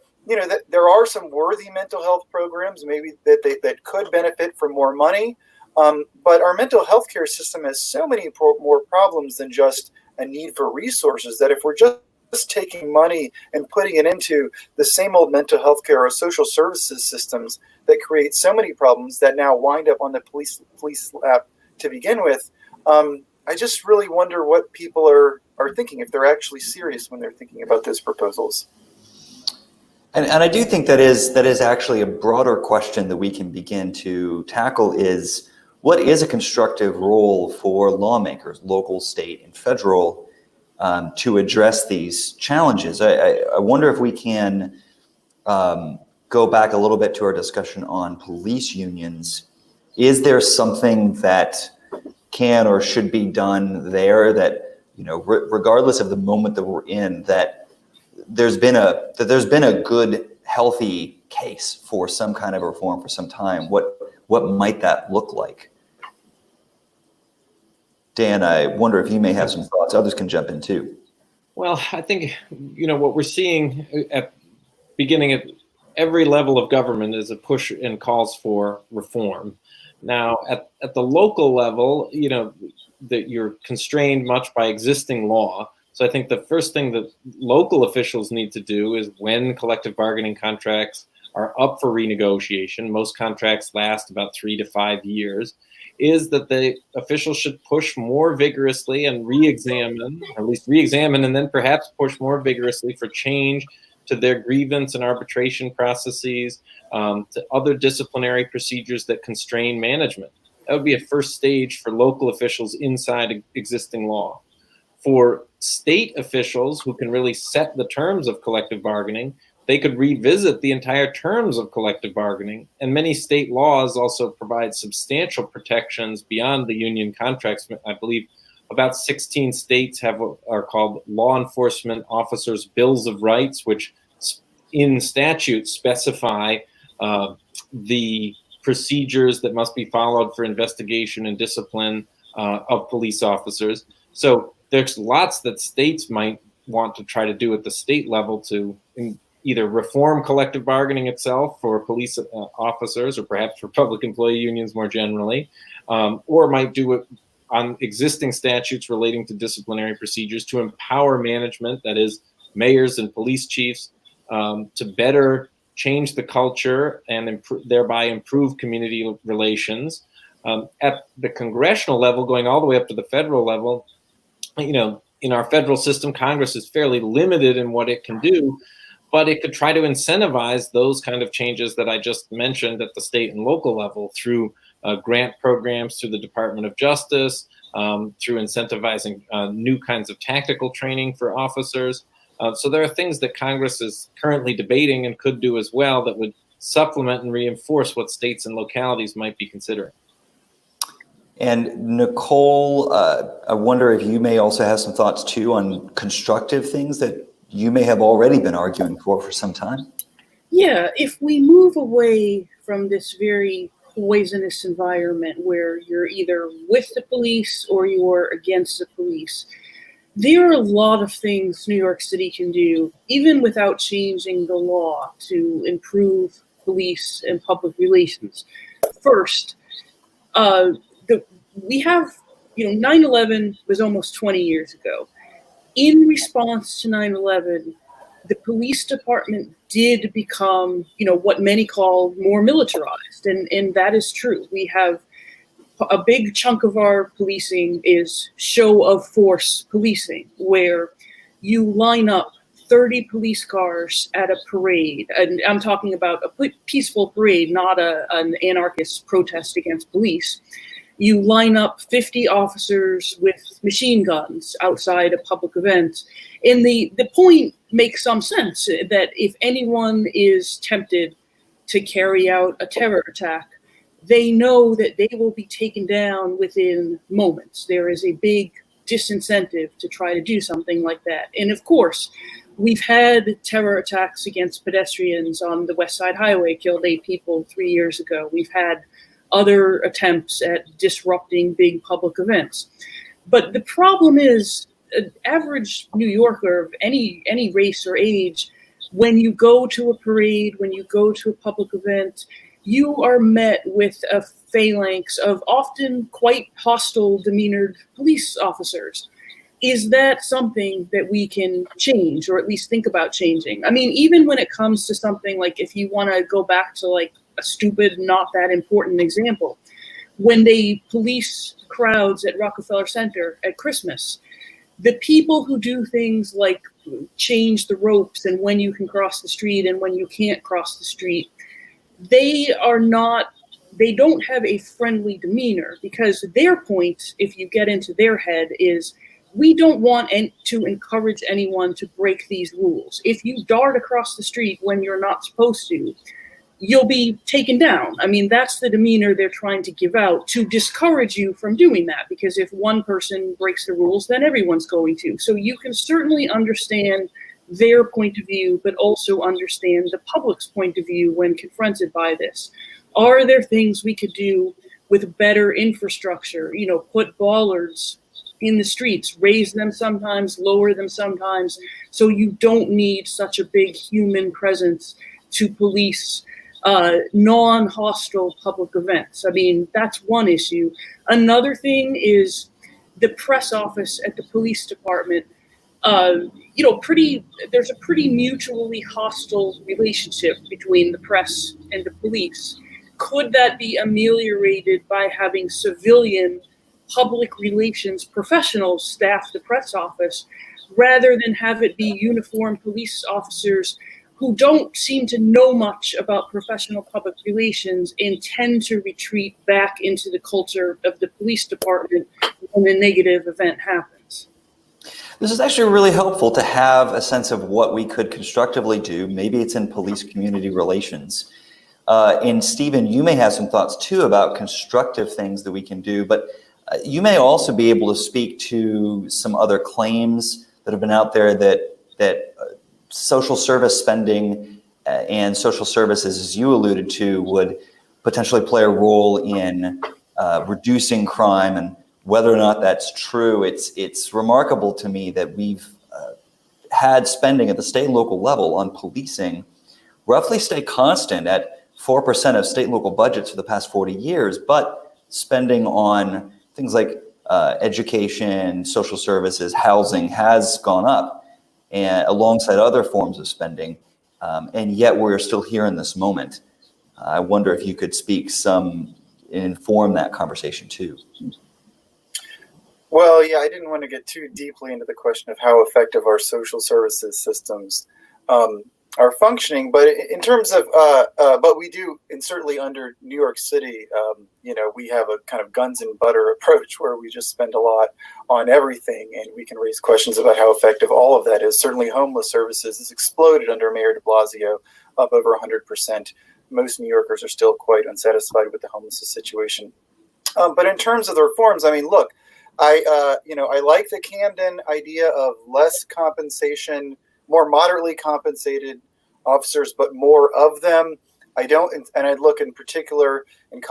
S4: there are some worthy mental health programs maybe that could benefit from more money. But our mental health care system has so many more problems than just a need for resources that if we're just just taking money and putting it into the same old mental health care or social services systems that create so many problems that now wind up on the police lap to begin with. I just really wonder what people are thinking, if they're actually serious when they're thinking about those proposals.
S1: And I do think that is actually a broader question that we can begin to tackle is, what is a constructive role for lawmakers, local, state, and federal, to address these challenges? I wonder if we can go back a little bit to our discussion on police unions. Is there something that can or should be done there that, regardless of the moment that we're in, that there's been a good, healthy case for some kind of reform for some time? What might that look like? Dan, I wonder if you may have some thoughts. Others can jump in too.
S3: Well, I think, what we're seeing beginning at every level of government is a push and calls for reform. Now, at the local level, that you're constrained much by existing law. So I think the first thing that local officials need to do is, when collective bargaining contracts are up for renegotiation, most contracts last about 3 to 5 years, is that the officials should push more vigorously and re-examine and then perhaps push more vigorously for change to their grievance and arbitration processes, to other disciplinary procedures that constrain management. That would be a first stage for local officials inside existing law. For state officials who can really set the terms of collective bargaining, they could revisit the entire terms of collective bargaining. And many state laws also provide substantial protections beyond the union contracts. I believe about 16 states are called law enforcement officers' bills of rights, which in statute specify the procedures that must be followed for investigation and discipline of police officers. So there's lots that states might want to try to do at the state level to either reform collective bargaining itself for police officers, or perhaps for public employee unions more generally, or might do it on existing statutes relating to disciplinary procedures to empower management, that is mayors and police chiefs, to better change the culture and thereby improve community relations. At the congressional level, going all the way up to the federal level, in our federal system, Congress is fairly limited in what it can do, but it could try to incentivize those kind of changes that I just mentioned at the state and local level through grant programs, through the Department of Justice, through incentivizing new kinds of tactical training for officers. So there are things that Congress is currently debating and could do as well that would supplement and reinforce what states and localities might be considering.
S1: And Nicole, I wonder if you may also have some thoughts too on constructive things that you may have already been arguing for some time.
S2: Yeah, if we move away from this very poisonous environment where you're either with the police or you're against the police, there are a lot of things New York City can do, even without changing the law, to improve police and public relations. First, we have, 9/11 was almost 20 years ago. In response to 9/11, the police department did become, what many call more militarized, and that is true. We have a big chunk of our policing is show of force policing, where you line up 30 police cars at a parade, and I'm talking about a peaceful parade, not an anarchist protest against police. You line up 50 officers with machine guns outside a public event. And the point makes some sense, that if anyone is tempted to carry out a terror attack, they know that they will be taken down within moments. There is a big disincentive to try to do something like that. And of course, we've had terror attacks against pedestrians on the West Side Highway, killed 8 people 3 years ago. We've had other attempts at disrupting big public events. But the problem is, an average New Yorker of any race or age, when you go to a parade, when you go to a public event, you are met with a phalanx of often quite hostile, demeanored police officers. is that something that we can change, or at least think about changing? I mean, even when it comes to something like, if you want to go back to like a stupid, not that important example, when they police crowds at Rockefeller Center at Christmas, the people who do things like change the ropes and when you can cross the street and when you can't cross the street, they don't have a friendly demeanor, because their point, if you get into their head, is we don't want to encourage anyone to break these rules. If you dart across the street when you're not supposed to, you'll be taken down. I mean, that's the demeanor they're trying to give out to discourage you from doing that, because if one person breaks the rules, then everyone's going to. So you can certainly understand their point of view, but also understand the public's point of view when confronted by this. Are there things we could do with better infrastructure? You know, put bollards in the streets, raise them sometimes, lower them sometimes, so you don't need such a big human presence to police non-hostile public events. I mean, that's one issue. Another thing is the press office at the police department. There's a pretty mutually hostile relationship between the press and the police. Could that be ameliorated by having civilian public relations professionals staff the press office, rather than have it be uniformed police officers who don't seem to know much about professional public relations and tend to retreat back into the culture of the police department when a negative event happens?
S1: This is actually really helpful to have a sense of what we could constructively do. Maybe it's in police community relations. And Stephen, you may have some thoughts too about constructive things that we can do, but you may also be able to speak to some other claims that have been out there that social service spending and social services, as you alluded to, would potentially play a role in reducing crime. And whether or not that's true, it's remarkable to me that we've had spending at the state and local level on policing roughly stay constant at 4% of state and local budgets for the past 40 years, but spending on things like education, social services, housing has gone up, and alongside other forms of spending, and yet we're still here in this moment. I wonder if you could speak some and inform that conversation too.
S4: Well, yeah, I didn't want to get too deeply into the question of how effective our social services systems are functioning, but in terms of, but we do, and certainly under New York City, we have a kind of guns and butter approach where we just spend a lot on everything, and we can raise questions about how effective all of that is. Certainly homeless services has exploded under Mayor de Blasio, up over 100%. Most New Yorkers are still quite unsatisfied with the homelessness situation. But in terms of the reforms, I mean, look, I like the Camden idea of less compensation, more moderately compensated officers, but more of them. I don't, and I'd look in particular in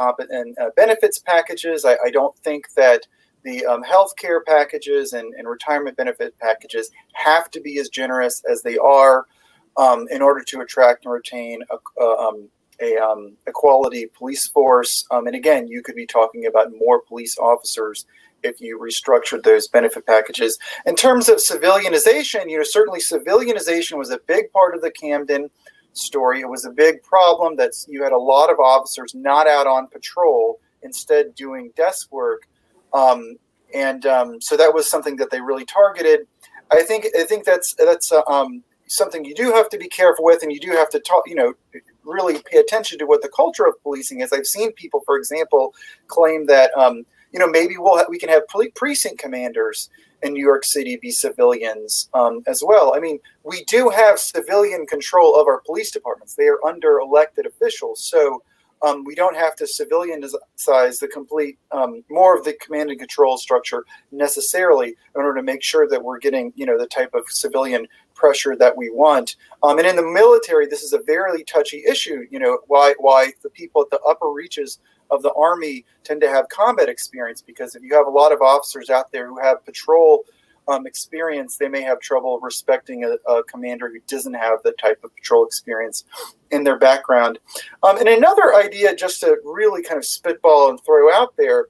S4: benefits packages. I don't think that the healthcare packages and retirement benefit packages have to be as generous as they are in order to attract and retain a quality police force. And again, you could be talking about more police officers if you restructured those benefit packages. In terms of civilianization, certainly civilianization was a big part of the Camden story. It was a big problem that you had a lot of officers not out on patrol, instead doing desk work. So that was something that they really targeted. I think that's something you do have to be careful with, and you do have to talk, really pay attention to what the culture of policing is. I've seen people, for example, claim that maybe we can have precinct commanders in New York City be civilians as well. I mean, we do have civilian control of our police departments. They are under elected officials. So we don't have to civilianize the complete, more of the command and control structure necessarily in order to make sure that we're getting, the type of civilian pressure that we want. And in the military, this is a very touchy issue, why the people at the upper reaches of the Army tend to have combat experience, because if you have a lot of officers out there who have patrol experience, they may have trouble respecting a commander who doesn't have the type of patrol experience in their background. And another idea, just to really kind of spitball and throw out there,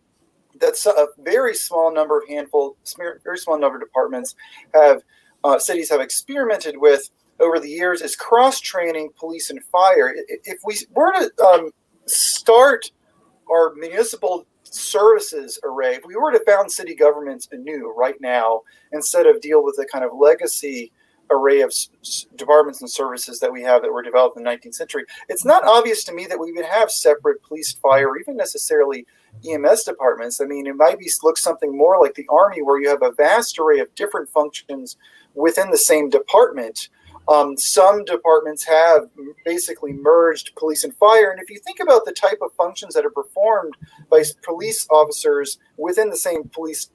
S4: that's a very small number of very small number of departments have cities have experimented with over the years is cross-training police and fire. If we were to start our municipal services array, if we were to found city governments anew right now, instead of deal with the kind of legacy array of departments and services that we have that were developed in the 19th century, it's not obvious to me that we would have separate police, fire, or even necessarily EMS departments. I mean, it might look something more like the Army, where you have a vast array of different functions within the same department. Some departments have basically merged police and fire. And if you think about the type of functions that are performed by police officers within the same police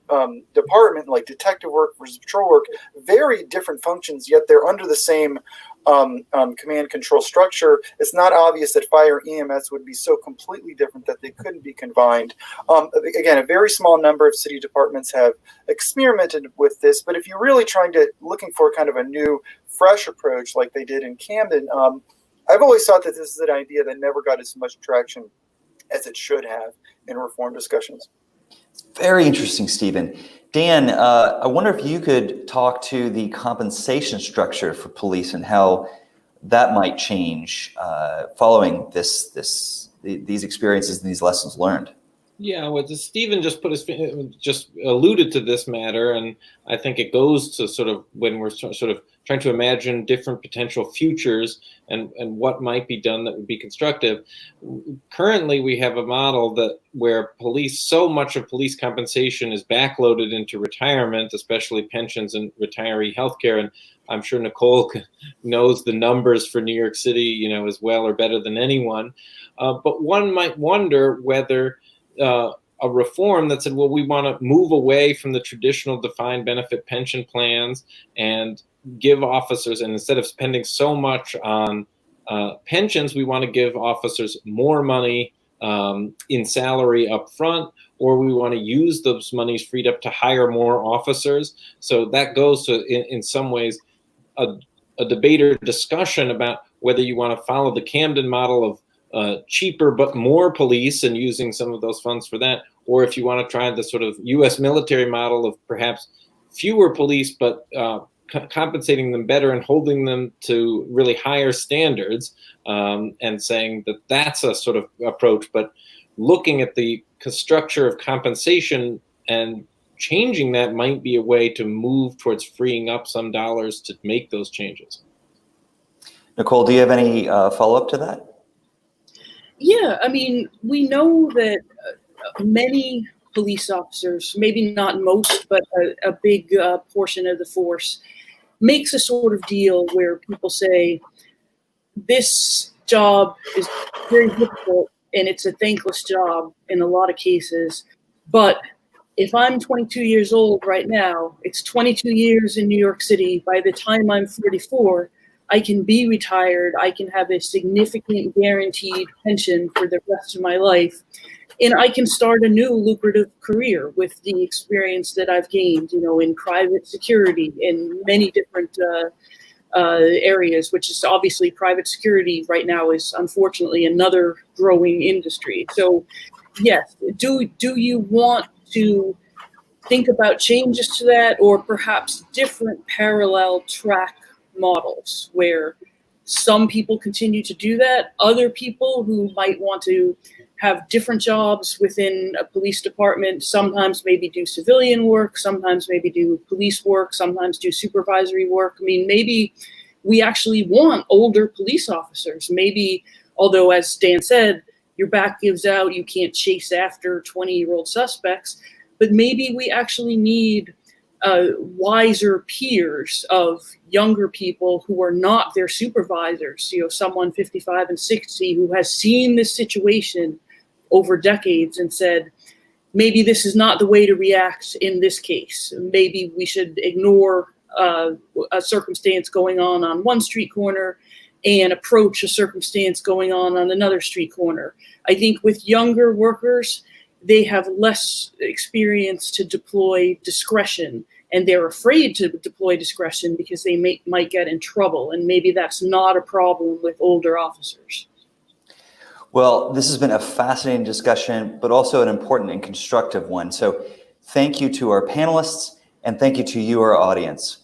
S4: department, like detective work versus patrol work, very different functions, yet they're under the same command control structure. It's not obvious that fire and EMS would be so completely different that they couldn't be combined. Again, a very small number of city departments have experimented with this, but if you're really looking for kind of a new, fresh approach like they did in Camden, I've always thought that this is an idea that never got as much traction as it should have in reform discussions.
S1: Very interesting, Stephen. Dan, I wonder if you could talk to the compensation structure for police and how that might change following these experiences and these lessons learned.
S3: Yeah, well, Stephen just alluded to this matter, and I think it goes to sort of when we're sort of trying to imagine different potential futures and what might be done that would be constructive. Currently, we have a model where so much of police compensation is backloaded into retirement, especially pensions and retiree healthcare. And I'm sure Nicole knows the numbers for New York City, as well or better than anyone. But one might wonder whether a reform that said, well, we want to move away from the traditional defined benefit pension plans and give officers, and instead of spending so much on pensions, we want to give officers more money in salary up front, or we want to use those monies freed up to hire more officers. So that goes to, in some ways, a debate or discussion about whether you want to follow the Camden model of cheaper but more police and using some of those funds for that, or if you want to try the sort of U.S. military model of perhaps fewer police but compensating them better and holding them to really higher standards, and saying that that's a sort of approach. But looking at the structure of compensation and changing that might be a way to move towards freeing up some dollars to make those changes.
S1: Nicole, do you have any follow-up to that?
S2: Yeah, I mean, we know that many police officers, maybe not most, but a big portion of the force, makes a sort of deal where people say, this job is very difficult and it's a thankless job in a lot of cases, but if I'm 22 years old right now, it's 22 years in New York City. By the time I'm 44, I can be retired. I can have a significant guaranteed pension for the rest of my life. And I can start a new lucrative career with the experience that I've gained, in private security, in many different areas, which is obviously private security right now is unfortunately another growing industry. So yes, do you want to think about changes to that, or perhaps different parallel track models where some people continue to do that, other people who might want to have different jobs within a police department, sometimes maybe do civilian work, sometimes maybe do police work, sometimes do supervisory work. I mean, maybe we actually want older police officers. Maybe, although as Dan said, your back gives out, you can't chase after 20-year-old suspects, but maybe we actually need wiser peers of younger people who are not their supervisors, someone 55 and 60 who has seen this situation over decades and said, maybe this is not the way to react in this case. Maybe we should ignore a circumstance going on one street corner and approach a circumstance going on another street corner. I think with younger workers, they have less experience to deploy discretion, and they're afraid to deploy discretion because they might get in trouble. And maybe that's not a problem with older officers.
S1: Well, this has been a fascinating discussion, but also an important and constructive one. So thank you to our panelists, and thank you to you, our audience.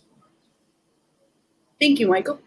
S2: Thank you, Michael.